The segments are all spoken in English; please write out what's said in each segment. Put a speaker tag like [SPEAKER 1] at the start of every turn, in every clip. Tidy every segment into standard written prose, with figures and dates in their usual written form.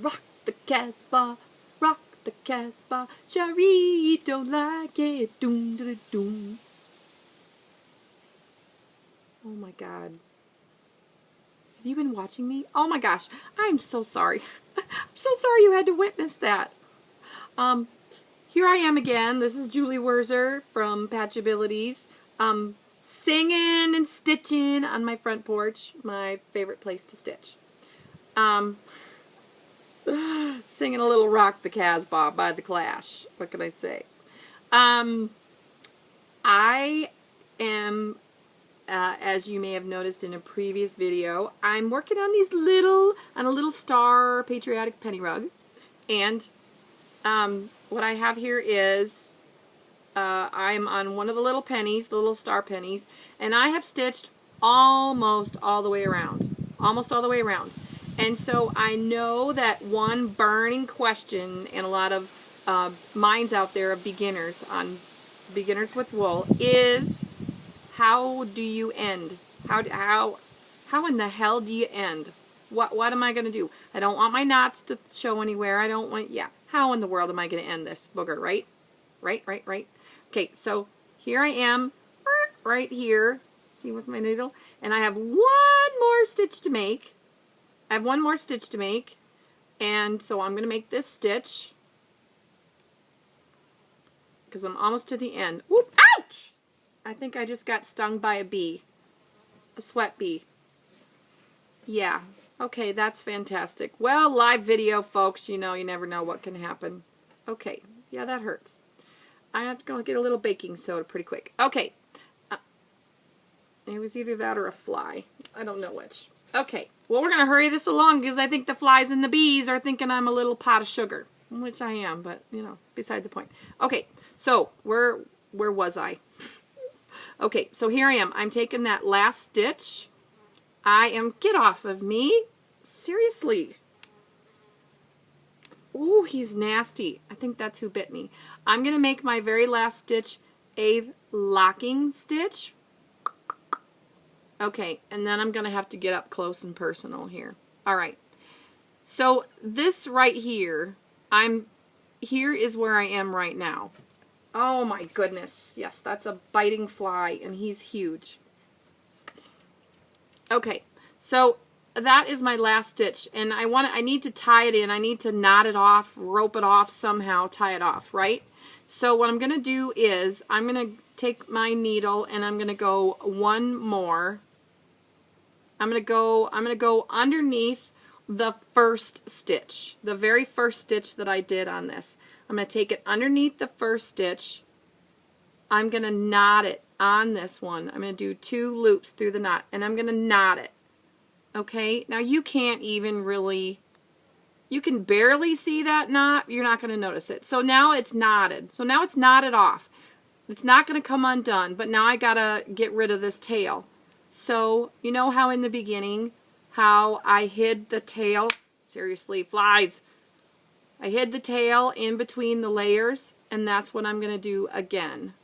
[SPEAKER 1] Rock the Casbah, rock the Casbah. Cherie don't like it. Doom, doom, doom. Oh my God. Have you been watching me? Oh my gosh. I'm so sorry. I'm so sorry you had to witness that. Here I am again. This is Julie Wurzer from Patch Abilities. Singing and stitching on my front porch. My favorite place to stitch. Singing a little Rock the Casbah by The Clash. What can I say? I am, as you may have noticed in a previous video, I'm working on a little star patriotic penny rug. And what I have here is, I'm on one of the little pennies, the little star pennies, and I have stitched almost all the way around. Almost all the way around. And so I know that one burning question in a lot of minds out there of beginners with wool is, how do you end? How in the hell do you end? What am I going to do? I don't want my knots to show anywhere. I don't want, how in the world am I going to end this booger, right? Right. Okay, so here I am, right here, see with my needle, and I have one more stitch to make. And so I'm going to make this stitch, because I'm almost to the end. Whoop, ouch! I think I just got stung by a bee, a sweat bee. Yeah, okay, that's fantastic. Well, live video, folks, you know, you never know what can happen. Okay, yeah, that hurts. I have to go get a little baking soda pretty quick. Okay. It was either that or a fly. I don't know which. Okay. Well, we're going to hurry this along because I think the flies and the bees are thinking I'm a little pot of sugar. Which I am, but, you know, beside the point. Okay. So, where was I? Okay. So, here I am. I'm taking that last stitch. Get off of me. Seriously. Ooh, he's nasty. I think that's who bit me. I'm going to make my very last stitch a locking stitch. Okay, and then I'm going to have to get up close and personal here. All right. So this right here, here is where I am right now. Oh my goodness. Yes, that's a biting fly, and he's huge. Okay, so that is my last stitch, and I need to tie it in. I need to knot it off, rope it off somehow, tie it off, right? So what I'm going to do is I'm going to take my needle and I'm going to go one more. I'm going to go underneath the first stitch, the very first stitch that I did on this. I'm going to take it underneath the first stitch. I'm going to knot it on this one. I'm going to do 2 loops through the knot, and I'm going to knot it. Okay, now you can't even really, you can barely see that knot. You're not going to notice it. So now it's knotted. So now it's knotted off. It's not going to come undone, but now I got to get rid of this tail. So you know how in the beginning, how I hid the tail? Seriously, flies. I hid the tail in between the layers, and that's what I'm going to do again.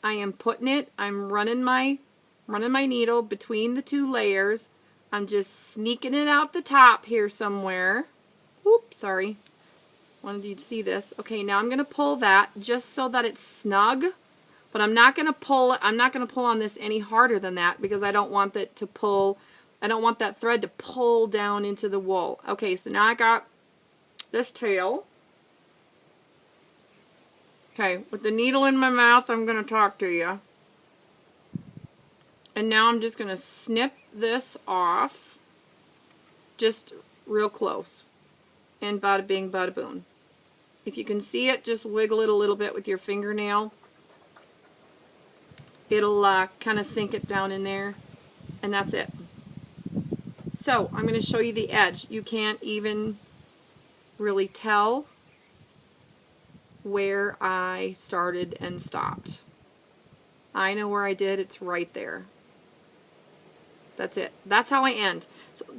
[SPEAKER 1] I am putting it, I'm running my needle between the 2 layers. I'm just sneaking it out the top here somewhere. Oops, sorry. Wanted you to see this. Okay, now I'm going to pull that just so that it's snug. But I'm not going to pull on this any harder than that because I don't want that to pull. I don't want that thread to pull down into the wool. Okay, so now I got this tail. Okay, with the needle in my mouth, I'm going to talk to you. And now I'm just going to snip this off, just real close, and bada bing, bada boom. If you can see it, just wiggle it a little bit with your fingernail. It'll kind of sink it down in there, and that's it. So I'm going to show you the edge. You can't even really tell where I started and stopped. I know where I did. It's right there. That's it. That's how I end.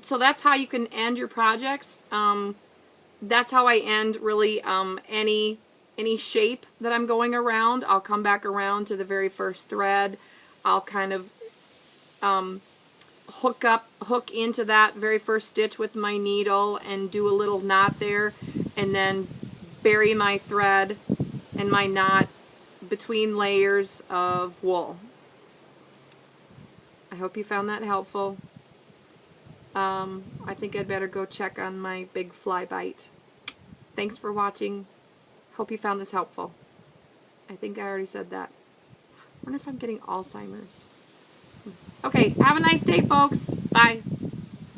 [SPEAKER 1] So that's how you can end your projects. That's how I end really any shape that I'm going around. I'll come back around to the very first thread. I'll kind of hook into that very first stitch with my needle and do a little knot there, and then bury my thread and my knot between layers of wool. I hope you found that helpful. I think I'd better go check on my big fly bite. Thanks for watching. Hope you found this helpful. I think I already said that. I wonder if I'm getting Alzheimer's. Okay, have a nice day, folks. Bye.